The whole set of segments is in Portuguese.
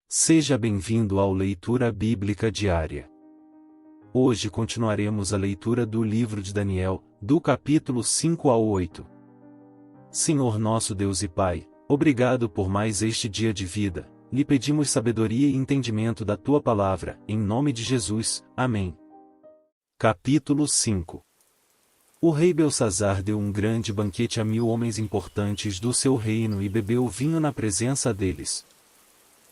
Seja bem-vindo ao Leitura Bíblica Diária. Hoje continuaremos a leitura do livro de Daniel, do capítulo 5 ao 8. Senhor nosso Deus e Pai, obrigado por mais este dia de vida, lhe pedimos sabedoria e entendimento da Tua palavra, em nome de Jesus, amém. Capítulo 5. O rei Belsazar deu um grande banquete a 1000 homens importantes do seu reino e bebeu vinho na presença deles.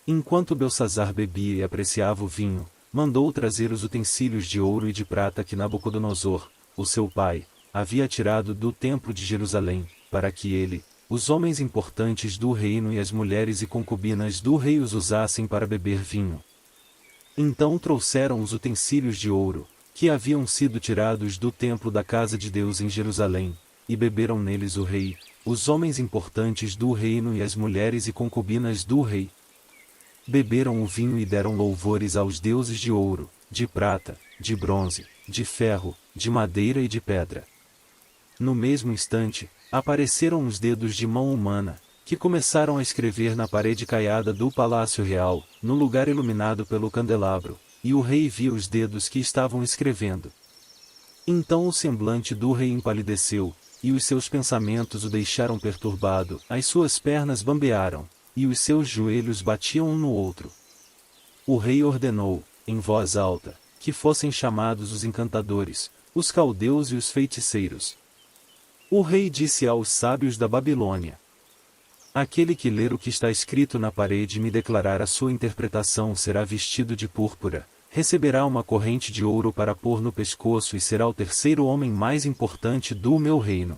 Enquanto Belsazar bebia e apreciava o vinho, mandou trazer os utensílios de ouro e de prata que Nabucodonosor, o seu pai, havia tirado do templo de Jerusalém, para que ele, os homens importantes do reino e as mulheres e concubinas do rei os usassem para beber vinho. Então trouxeram os utensílios de ouro, que haviam sido tirados do templo da casa de Deus em Jerusalém, e beberam neles o rei, os homens importantes do reino e as mulheres e concubinas do rei. Beberam o vinho e deram louvores aos deuses de ouro, de prata, de bronze, de ferro, de madeira e de pedra. No mesmo instante, apareceram os dedos de mão humana, que começaram a escrever na parede caiada do palácio real, no lugar iluminado pelo candelabro, e o rei viu os dedos que estavam escrevendo. Então o semblante do rei empalideceu, e os seus pensamentos o deixaram perturbado, as suas pernas bambearam, e os seus joelhos batiam um no outro. O rei ordenou, em voz alta, que fossem chamados os encantadores, os caldeus e os feiticeiros. O rei disse aos sábios da Babilônia: aquele que ler o que está escrito na parede e me declarar a sua interpretação será vestido de púrpura, receberá uma corrente de ouro para pôr no pescoço e será o terceiro homem mais importante do meu reino.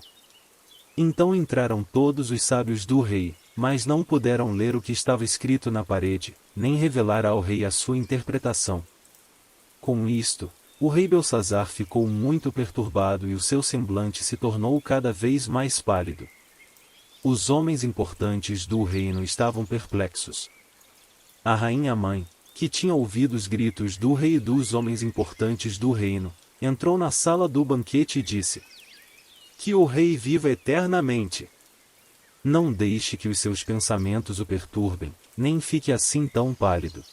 Então entraram todos os sábios do rei, mas não puderam ler o que estava escrito na parede, nem revelar ao rei a sua interpretação. Com isto, o rei Belsazar ficou muito perturbado e o seu semblante se tornou cada vez mais pálido. Os homens importantes do reino estavam perplexos. A rainha-mãe, que tinha ouvido os gritos do rei e dos homens importantes do reino, entrou na sala do banquete e disse: que o rei viva eternamente! Não deixe que os seus pensamentos o perturbem, nem fique assim tão pálido.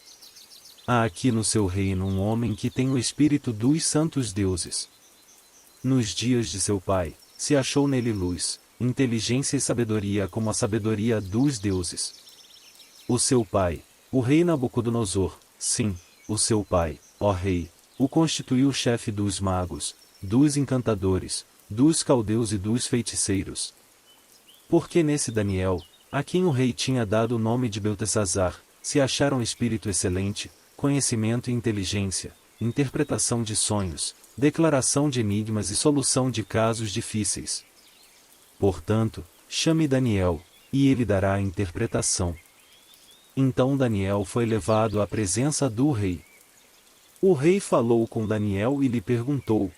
Há aqui no seu reino um homem que tem o espírito dos santos deuses. Nos dias de seu pai, se achou nele luz, inteligência e sabedoria como a sabedoria dos deuses. O seu pai, o rei Nabucodonosor, sim, o seu pai, ó rei, o constituiu chefe dos magos, dos encantadores, dos caldeus e dos feiticeiros. Porque nesse Daniel, a quem o rei tinha dado o nome de Beltesazar, se acharam espírito excelente, conhecimento e inteligência, interpretação de sonhos, declaração de enigmas e solução de casos difíceis. Portanto, chame Daniel, e ele dará a interpretação. Então Daniel foi levado à presença do rei. O rei falou com Daniel e lhe perguntou: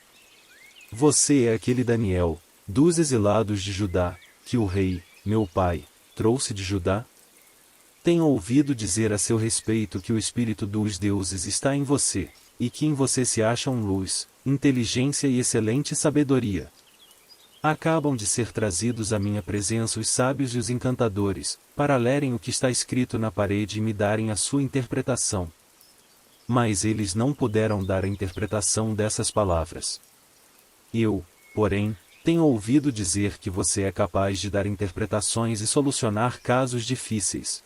você é aquele Daniel, dos exilados de Judá, que o rei, meu pai, trouxe de Judá? Tenho ouvido dizer a seu respeito que o Espírito dos deuses está em você, e que em você se acham luz, inteligência e excelente sabedoria. Acabam de ser trazidos à minha presença os sábios e os encantadores, para lerem o que está escrito na parede e me darem a sua interpretação. Mas eles não puderam dar a interpretação dessas palavras. Eu, porém, tenho ouvido dizer que você é capaz de dar interpretações e solucionar casos difíceis.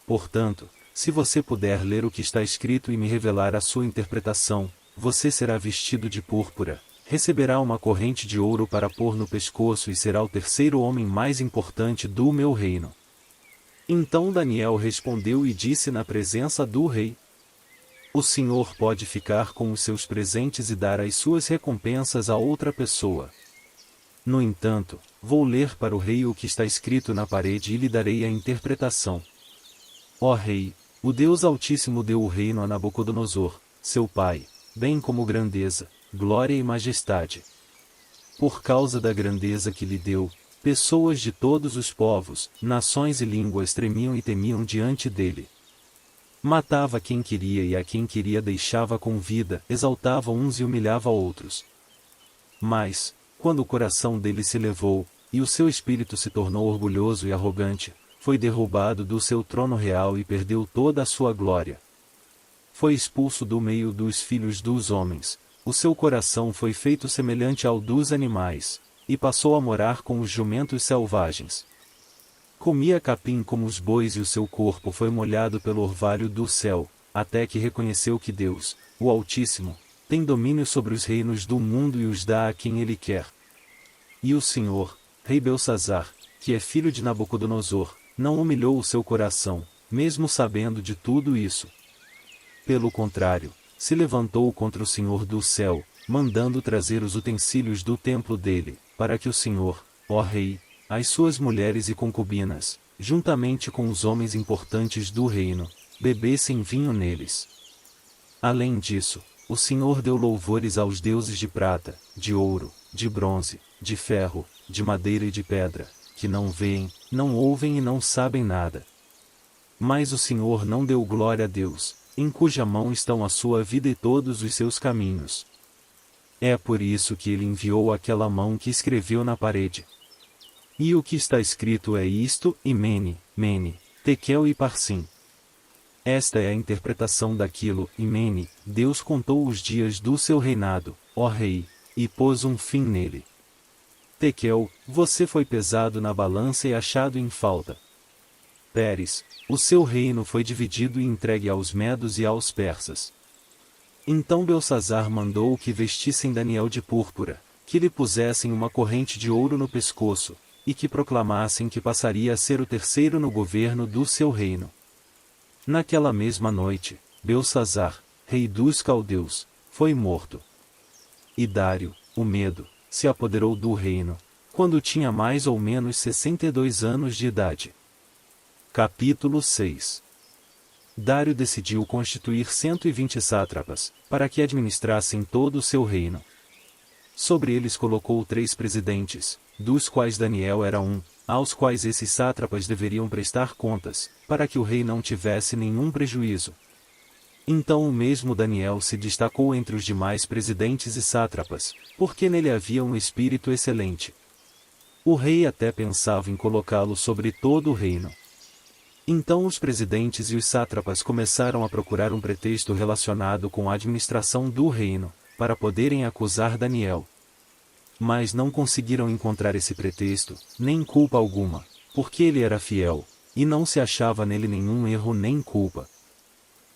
Portanto, se você puder ler o que está escrito e me revelar a sua interpretação, você será vestido de púrpura, receberá uma corrente de ouro para pôr no pescoço e será o terceiro homem mais importante do meu reino. Então Daniel respondeu e disse na presença do rei: o Senhor pode ficar com os seus presentes e dar as suas recompensas a outra pessoa. No entanto, vou ler para o rei o que está escrito na parede e lhe darei a interpretação. Ó rei, o Deus Altíssimo deu o reino a Nabucodonosor, seu pai, bem como grandeza, glória e majestade. Por causa da grandeza que lhe deu, pessoas de todos os povos, nações e línguas tremiam e temiam diante dele. Matava quem queria e a quem queria deixava com vida, exaltava uns e humilhava outros. Mas, quando o coração dele se elevou, e o seu espírito se tornou orgulhoso e arrogante, foi derrubado do seu trono real e perdeu toda a sua glória. Foi expulso do meio dos filhos dos homens, o seu coração foi feito semelhante ao dos animais, e passou a morar com os jumentos selvagens. Comia capim como os bois e o seu corpo foi molhado pelo orvalho do céu, até que reconheceu que Deus, o Altíssimo, tem domínio sobre os reinos do mundo e os dá a quem ele quer. E o Senhor, rei Belsazar, que é filho de Nabucodonosor, não humilhou o seu coração, mesmo sabendo de tudo isso. Pelo contrário, se levantou contra o Senhor do céu, mandando trazer os utensílios do templo dele, para que o Senhor, ó rei, as suas mulheres e concubinas, juntamente com os homens importantes do reino, bebessem vinho neles. Além disso, o Senhor deu louvores aos deuses de prata, de ouro, de bronze, de ferro, de madeira e de pedra, que não veem, não ouvem e não sabem nada. Mas o Senhor não deu glória a Deus, em cuja mão estão a sua vida e todos os seus caminhos. É por isso que ele enviou aquela mão que escreveu na parede. E o que está escrito é isto, e Mene, Mene, Tekel e Parsim. Esta é a interpretação daquilo, e Mene, Deus contou os dias do seu reinado, ó rei, e pôs um fim nele. Tekel, você foi pesado na balança e achado em falta. Pérez, o seu reino foi dividido e entregue aos medos e aos persas. Então Belsazar mandou que vestissem Daniel de púrpura, que lhe pusessem uma corrente de ouro no pescoço, e que proclamassem que passaria a ser o terceiro no governo do seu reino. Naquela mesma noite, Belsazar, rei dos caldeus, foi morto. E Dário, o medo, se apoderou do reino, quando tinha mais ou menos 62 anos de idade. Capítulo 6. Dário decidiu constituir 120 sátrapas, para que administrassem todo o seu reino. Sobre eles colocou 3 presidentes, dos quais Daniel era um, aos quais esses sátrapas deveriam prestar contas, para que o rei não tivesse nenhum prejuízo. Então o mesmo Daniel se destacou entre os demais presidentes e sátrapas, porque nele havia um espírito excelente. O rei até pensava em colocá-lo sobre todo o reino. Então os presidentes e os sátrapas começaram a procurar um pretexto relacionado com a administração do reino, para poderem acusar Daniel. Mas não conseguiram encontrar esse pretexto, nem culpa alguma, porque ele era fiel, e não se achava nele nenhum erro nem culpa.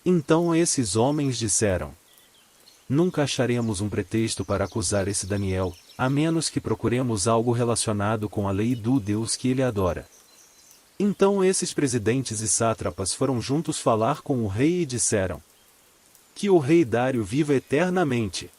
Então esses homens disseram: nunca acharemos um pretexto para acusar esse Daniel, a menos que procuremos algo relacionado com a lei do Deus que ele adora. Então esses presidentes e sátrapas foram juntos falar com o rei e disseram: que o rei Dário viva eternamente.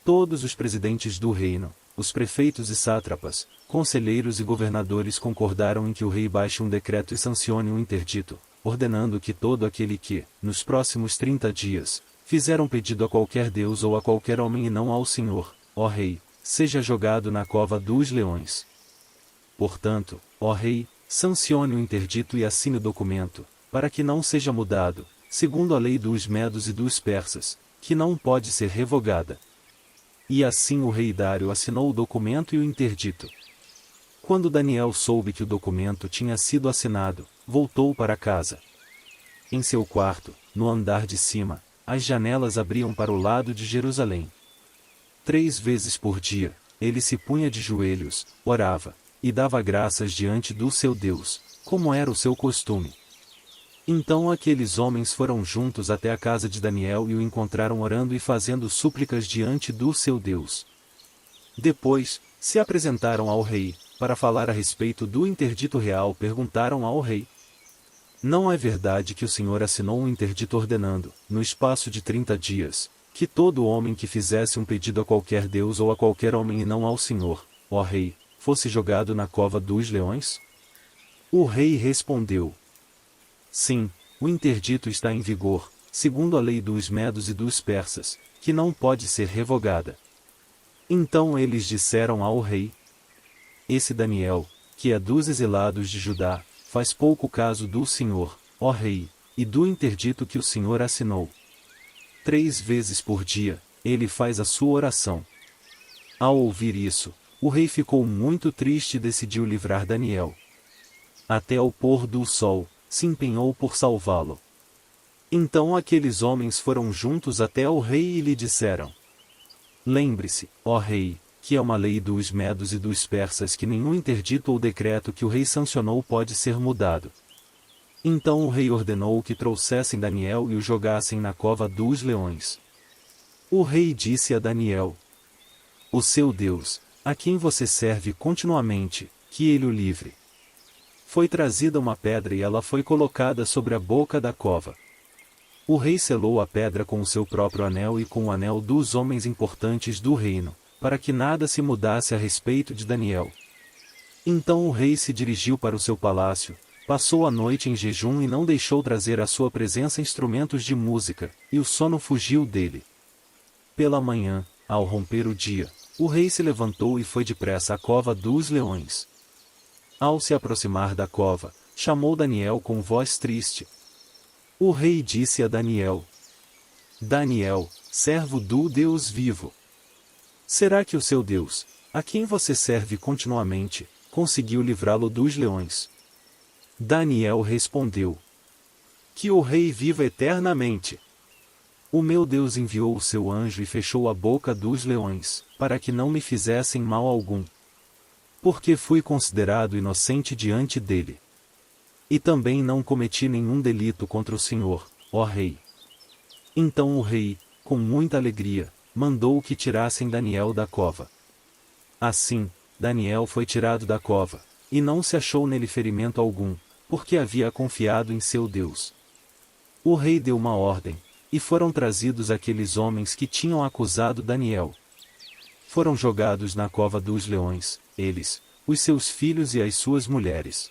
Todos os presidentes do reino, os prefeitos e sátrapas, conselheiros e governadores concordaram em que o rei baixe um decreto e sancione um interdito, ordenando que todo aquele que, nos próximos 30 dias, fizer um pedido a qualquer deus ou a qualquer homem e não ao Senhor, ó rei, seja jogado na cova dos leões. Portanto, ó rei, sancione o interdito e assine o documento, para que não seja mudado, segundo a lei dos medos e dos persas, que não pode ser revogada. E assim o rei Dário assinou o documento e o interdito. Quando Daniel soube que o documento tinha sido assinado, voltou para casa. Em seu quarto, no andar de cima, as janelas abriam para o lado de Jerusalém. 3 vezes por dia, ele se punha de joelhos, orava, e dava graças diante do seu Deus, como era o seu costume. Então aqueles homens foram juntos até a casa de Daniel e o encontraram orando e fazendo súplicas diante do seu Deus. Depois, se apresentaram ao rei, para falar a respeito do interdito real. Perguntaram ao rei: não é verdade que o Senhor assinou um interdito ordenando, no espaço de 30 dias, que todo homem que fizesse um pedido a qualquer deus ou a qualquer homem e não ao Senhor, ó rei, fosse jogado na cova dos leões? O rei respondeu: sim, o interdito está em vigor, segundo a lei dos medos e dos persas, que não pode ser revogada. Então eles disseram ao rei: esse Daniel, que é dos exilados de Judá, faz pouco caso do Senhor, ó rei, e do interdito que o Senhor assinou. 3 vezes por dia, ele faz a sua oração. Ao ouvir isso, o rei ficou muito triste e decidiu livrar Daniel. até ao pôr do sol, se empenhou por salvá-lo. Então aqueles homens foram juntos até ao rei e lhe disseram: Lembre-se, ó rei, que é uma lei dos medos e dos persas que nenhum interdito ou decreto que o rei sancionou pode ser mudado. Então o rei ordenou que trouxessem Daniel e o jogassem na cova dos leões. O rei disse a Daniel: O seu Deus, a quem você serve continuamente, que ele o livre. Foi trazida uma pedra e ela foi colocada sobre a boca da cova. O rei selou a pedra com o seu próprio anel e com o anel dos homens importantes do reino, para que nada se mudasse a respeito de Daniel. Então o rei se dirigiu para o seu palácio, passou a noite em jejum e não deixou trazer à sua presença instrumentos de música, e o sono fugiu dele. Pela manhã, ao romper o dia, o rei se levantou e foi depressa à cova dos leões. Ao se aproximar da cova, chamou Daniel com voz triste. O rei disse a Daniel: Daniel, servo do Deus vivo, será que o seu Deus, a quem você serve continuamente, conseguiu livrá-lo dos leões? Daniel respondeu: Que o rei viva eternamente. O meu Deus enviou o seu anjo e fechou a boca dos leões, para que não me fizessem mal algum. Porque fui considerado inocente diante dele. E também não cometi nenhum delito contra o Senhor, ó rei. Então o rei, com muita alegria, mandou que tirassem Daniel da cova. Assim, Daniel foi tirado da cova, e não se achou nele ferimento algum, porque havia confiado em seu Deus. O rei deu uma ordem, e foram trazidos aqueles homens que tinham acusado Daniel. Foram jogados na cova dos leões, eles, os seus filhos e as suas mulheres.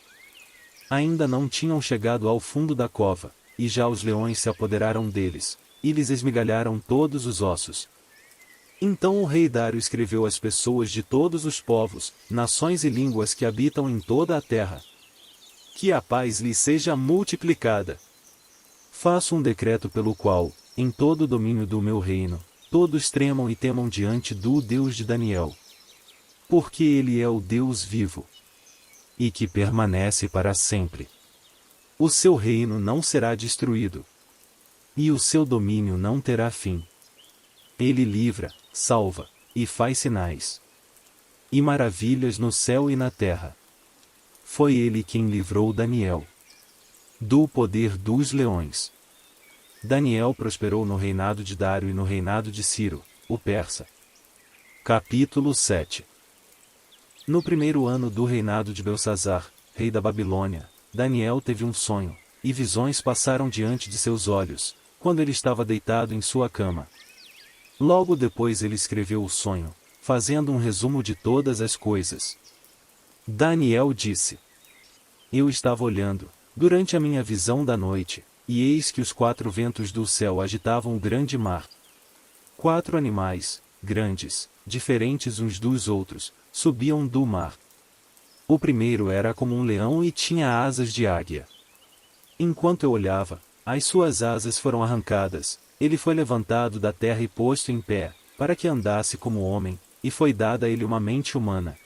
Ainda não tinham chegado ao fundo da cova, e já os leões se apoderaram deles, e lhes esmigalharam todos os ossos. Então o rei Dário escreveu às pessoas de todos os povos, nações e línguas que habitam em toda a terra: Que a paz lhes seja multiplicada. Faço um decreto pelo qual, em todo o domínio do meu reino, todos tremam e temam diante do Deus de Daniel. Porque ele é o Deus vivo, e que permanece para sempre. O seu reino não será destruído, e o seu domínio não terá fim. Ele livra, salva, e faz sinais e maravilhas no céu e na terra. Foi ele quem livrou Daniel do poder dos leões. Daniel prosperou no reinado de Dário e no reinado de Ciro, o persa. Capítulo 7. No primeiro ano do reinado de Belsazar, rei da Babilônia, Daniel teve um sonho, e visões passaram diante de seus olhos, quando ele estava deitado em sua cama. Logo depois ele escreveu o sonho, fazendo um resumo de todas as coisas. Daniel disse: Eu estava olhando, durante a minha visão da noite, e eis que os 4 ventos do céu agitavam o grande mar. 4 animais, grandes, diferentes uns dos outros, subiam do mar. O primeiro era como um leão e tinha asas de águia. Enquanto eu olhava, as suas asas foram arrancadas, ele foi levantado da terra e posto em pé, para que andasse como homem, e foi dada a ele uma mente humana.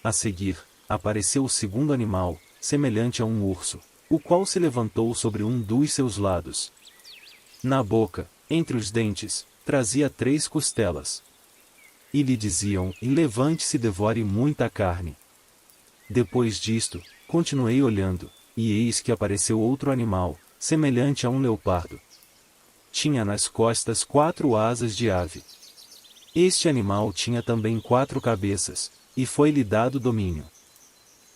A seguir, apareceu o segundo animal, semelhante a um urso, o qual se levantou sobre um dos seus lados. Na boca, entre os dentes, trazia 3 costelas. E lhe diziam: Levante-se e devore muita carne. Depois disto, continuei olhando, e eis que apareceu outro animal, semelhante a um leopardo. Tinha nas costas 4 asas de ave. Este animal tinha também 4 cabeças, e foi-lhe dado domínio.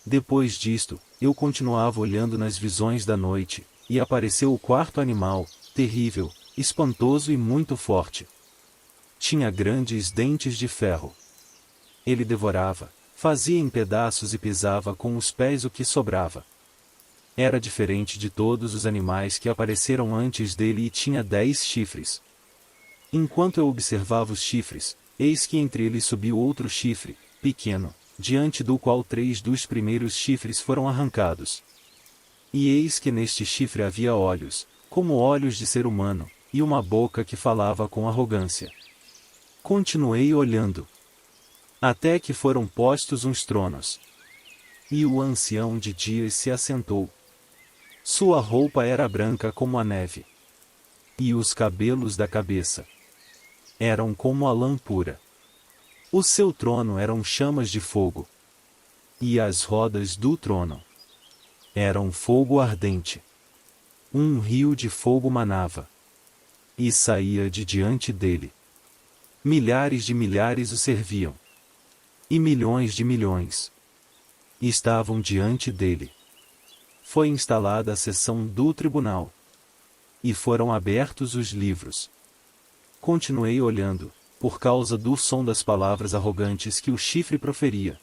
Depois disto, eu continuava olhando nas visões da noite, e apareceu o 4º animal, terrível, espantoso e muito forte. Tinha grandes dentes de ferro. Ele devorava, fazia em pedaços e pisava com os pés o que sobrava. Era diferente de todos os animais que apareceram antes dele e tinha 10 chifres. Enquanto eu observava os chifres, eis que entre eles subiu outro chifre, pequeno, diante do qual 3 dos primeiros chifres foram arrancados. E eis que neste chifre havia olhos, como olhos de ser humano, e uma boca que falava com arrogância. Continuei olhando, até que foram postos uns tronos. E o ancião de dias se assentou. Sua roupa era branca como a neve. E os cabelos da cabeça eram como a lã pura. O seu trono eram chamas de fogo. E as rodas do trono eram fogo ardente. Um rio de fogo manava e saía de diante dele. Milhares de milhares o serviam. E milhões de milhões estavam diante dele. Foi instalada a sessão do tribunal. E foram abertos os livros. Continuei olhando, por causa do som das palavras arrogantes que o chifre proferia.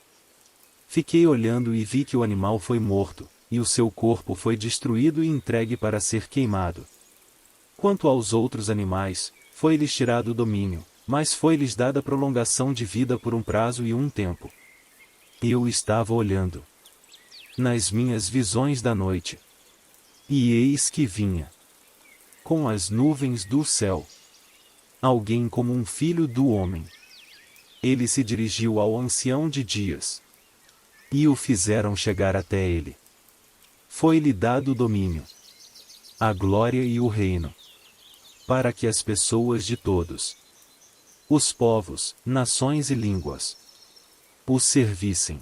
Fiquei olhando e vi que o animal foi morto, e o seu corpo foi destruído e entregue para ser queimado. Quanto aos outros animais, foi-lhes tirado o domínio, mas foi-lhes dada prolongação de vida por um prazo e um tempo. Eu estava olhando nas minhas visões da noite. E eis que vinha com as nuvens do céu alguém como um filho do homem. Ele se dirigiu ao ancião de dias. E o fizeram chegar até ele. Foi-lhe dado o domínio, a glória e o reino, para que as pessoas de todos os povos, nações e línguas o servissem.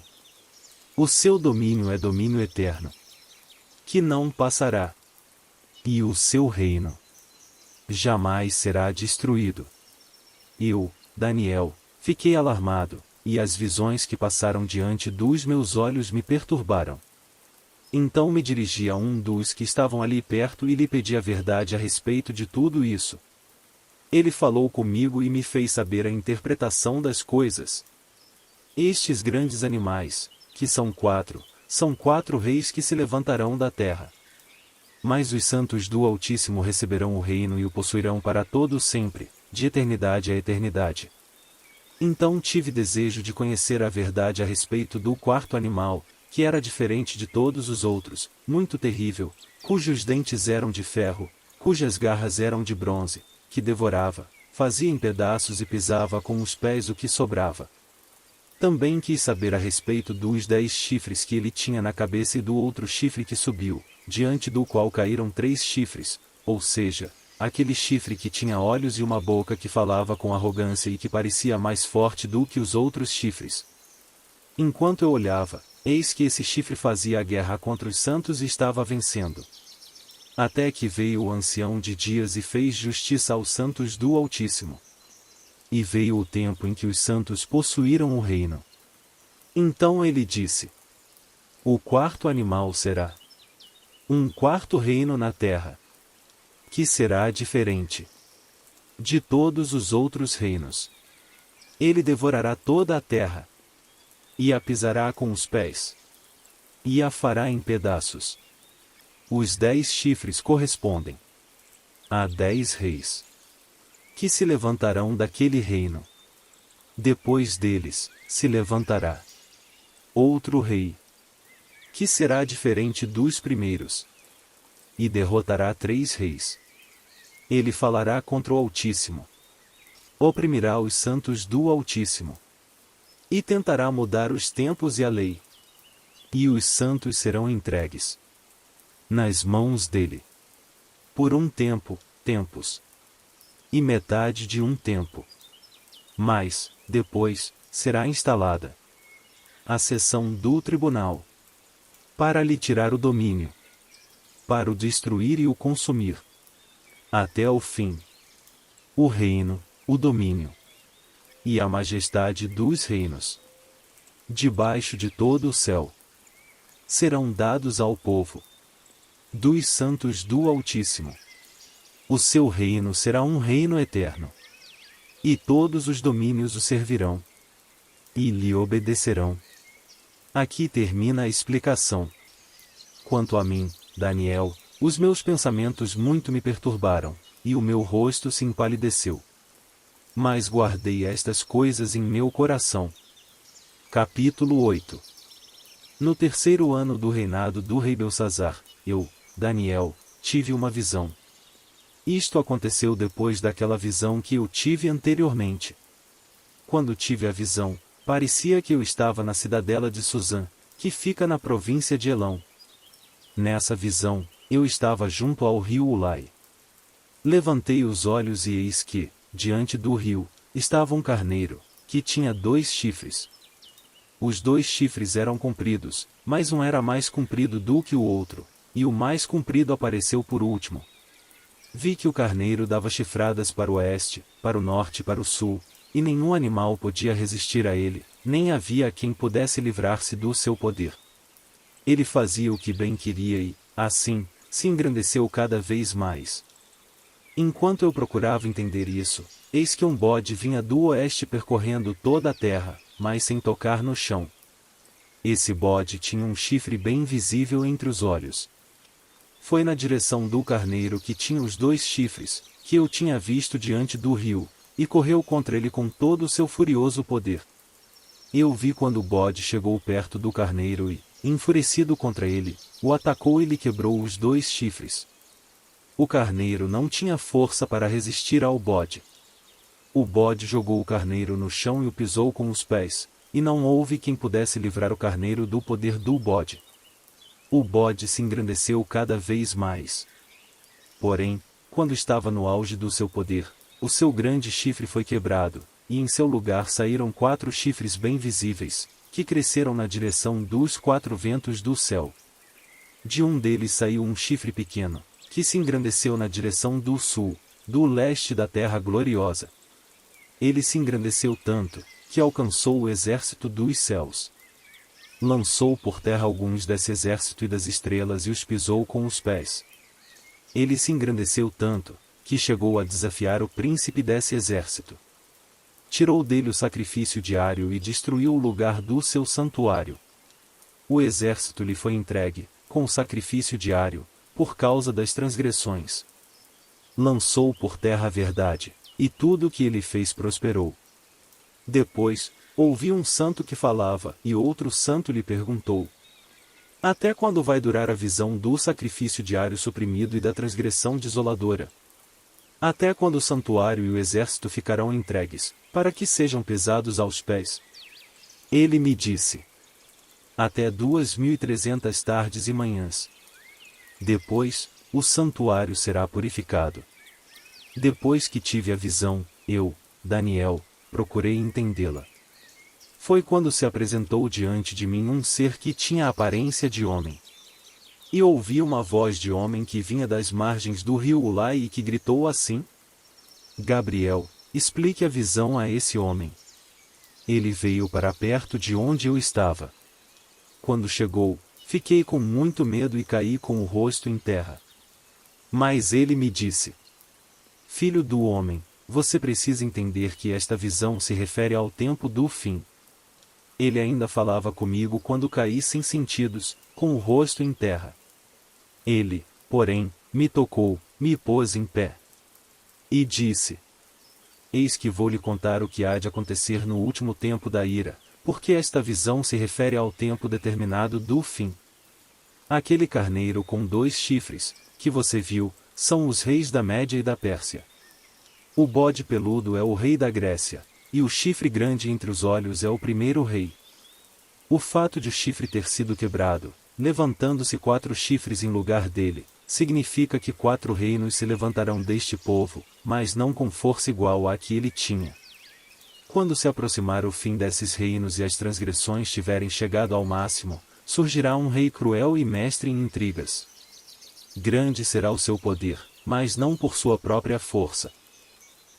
O seu domínio é domínio eterno, que não passará, e o seu reino jamais será destruído. Eu, Daniel, fiquei alarmado, e as visões que passaram diante dos meus olhos me perturbaram. Então me dirigi a um dos que estavam ali perto e lhe pedi a verdade a respeito de tudo isso. Ele falou comigo e me fez saber a interpretação das coisas. Estes grandes animais, que são quatro reis que se levantarão da terra. Mas os santos do Altíssimo receberão o reino e o possuirão para todo sempre, de eternidade a eternidade. Então tive desejo de conhecer a verdade a respeito do quarto animal, que era diferente de todos os outros, muito terrível, cujos dentes eram de ferro, cujas garras eram de bronze, que devorava, fazia em pedaços e pisava com os pés o que sobrava. Também quis saber a respeito dos 10 chifres que ele tinha na cabeça e do outro chifre que subiu, diante do qual caíram 3 chifres, ou seja, aquele chifre que tinha olhos e uma boca que falava com arrogância e que parecia mais forte do que os outros chifres. Enquanto eu olhava, eis que esse chifre fazia a guerra contra os santos e estava vencendo. Até que veio o ancião de dias e fez justiça aos santos do Altíssimo. E veio o tempo em que os santos possuíram o reino. Então ele disse: o quarto animal será um quarto reino na terra, que será diferente de todos os outros reinos. Ele devorará toda a terra, e a pisará com os pés, e a fará em pedaços. Os 10 chifres correspondem a 10 reis, que se levantarão daquele reino. Depois deles, se levantará outro rei, que será diferente dos primeiros, e derrotará 3 reis. Ele falará contra o Altíssimo, oprimirá os santos do Altíssimo, e tentará mudar os tempos e a lei. E os santos serão entregues nas mãos dele, por um tempo, tempos, e metade de um tempo. Mas, depois, será instalada a sessão do tribunal, para lhe tirar o domínio, para o destruir e o consumir, até o fim. O reino, o domínio e a majestade dos reinos, debaixo de todo o céu, serão dados ao povo dos santos do Altíssimo. O seu reino será um reino eterno, e todos os domínios o servirão, e lhe obedecerão. Aqui termina a explicação. Quanto a mim, Daniel, os meus pensamentos muito me perturbaram, e o meu rosto se empalideceu. Mas guardei estas coisas em meu coração. Capítulo 8. No terceiro ano do reinado do rei Belsazar, eu, Daniel, tive uma visão. Isto aconteceu depois daquela visão que eu tive anteriormente. Quando tive a visão, parecia que eu estava na cidadela de Suzã, que fica na província de Elão. Nessa visão, eu estava junto ao rio Ulai. Levantei os olhos e eis que, diante do rio, estava um carneiro, que tinha 2 chifres. Os 2 chifres eram compridos, mas um era mais comprido do que o outro, e o mais comprido apareceu por último. Vi que o carneiro dava chifradas para o oeste, para o norte e para o sul, e nenhum animal podia resistir a ele, nem havia quem pudesse livrar-se do seu poder. Ele fazia o que bem queria e, assim, se engrandeceu cada vez mais. Enquanto eu procurava entender isso, eis que um bode vinha do oeste percorrendo toda a terra, mas sem tocar no chão. Esse bode tinha um chifre bem visível entre os olhos. Foi na direção do carneiro que tinha os 2 chifres, que eu tinha visto diante do rio, e correu contra ele com todo o seu furioso poder. Eu vi quando o bode chegou perto do carneiro e, enfurecido contra ele, o atacou e lhe quebrou os 2 chifres. O carneiro não tinha força para resistir ao bode. O bode jogou o carneiro no chão e o pisou com os pés, e não houve quem pudesse livrar o carneiro do poder do bode. O bode se engrandeceu cada vez mais. Porém, quando estava no auge do seu poder, o seu grande chifre foi quebrado, e em seu lugar saíram 4 chifres bem visíveis, que cresceram na direção dos 4 ventos do céu. De um deles saiu um chifre pequeno, que se engrandeceu na direção do sul, do leste da terra gloriosa. Ele se engrandeceu tanto, que alcançou o exército dos céus. Lançou por terra alguns desse exército e das estrelas e os pisou com os pés. Ele se engrandeceu tanto, que chegou a desafiar o príncipe desse exército. Tirou dele o sacrifício diário e destruiu o lugar do seu santuário. O exército lhe foi entregue, com o sacrifício diário, por causa das transgressões. Lançou por terra a verdade, e tudo o que ele fez prosperou. Depois, ouvi um santo que falava, e outro santo lhe perguntou: até quando vai durar a visão do sacrifício diário suprimido e da transgressão desoladora? Até quando o santuário e o exército ficarão entregues, para que sejam pesados aos pés? Ele me disse: até 2300 tardes e manhãs. Depois, o santuário será purificado. Depois que tive a visão, eu, Daniel, procurei entendê-la. Foi quando se apresentou diante de mim um ser que tinha a aparência de homem. E ouvi uma voz de homem que vinha das margens do rio Ulai e que gritou assim: Gabriel, explique a visão a esse homem. Ele veio para perto de onde eu estava. Quando chegou, fiquei com muito medo e caí com o rosto em terra. Mas ele me disse: filho do homem, você precisa entender que esta visão se refere ao tempo do fim. Ele ainda falava comigo quando caí sem sentidos, com o rosto em terra. Ele, porém, me tocou, me pôs em pé. E disse: eis que vou lhe contar o que há de acontecer no último tempo da ira, porque esta visão se refere ao tempo determinado do fim. Aquele carneiro com 2 chifres, que você viu, são os reis da Média e da Pérsia. O bode peludo é o rei da Grécia, e o chifre grande entre os olhos é o primeiro rei. O fato de o chifre ter sido quebrado, levantando-se 4 chifres em lugar dele, significa que 4 reinos se levantarão deste povo, mas não com força igual à que ele tinha. Quando se aproximar o fim desses reinos e as transgressões tiverem chegado ao máximo, surgirá um rei cruel e mestre em intrigas. Grande será o seu poder, mas não por sua própria força.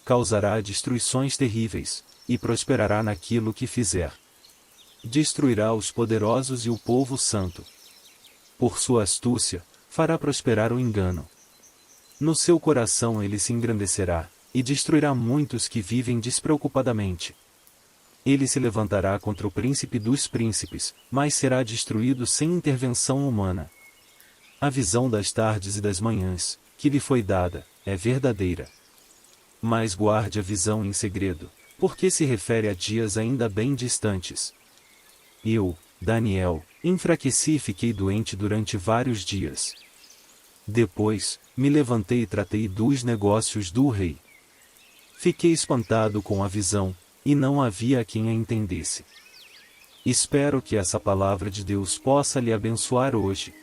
Causará destruições terríveis, e prosperará naquilo que fizer. Destruirá os poderosos e o povo santo. Por sua astúcia, fará prosperar o engano. No seu coração ele se engrandecerá, e destruirá muitos que vivem despreocupadamente. Ele se levantará contra o príncipe dos príncipes, mas será destruído sem intervenção humana. A visão das tardes e das manhãs, que lhe foi dada, é verdadeira. Mas guarde a visão em segredo, porque se refere a dias ainda bem distantes. Eu, Daniel, enfraqueci e fiquei doente durante vários dias. Depois, me levantei e tratei dos negócios do rei. Fiquei espantado com a visão, e não havia quem a entendesse. Espero que essa palavra de Deus possa lhe abençoar hoje.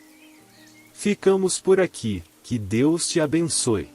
Ficamos por aqui, que Deus te abençoe.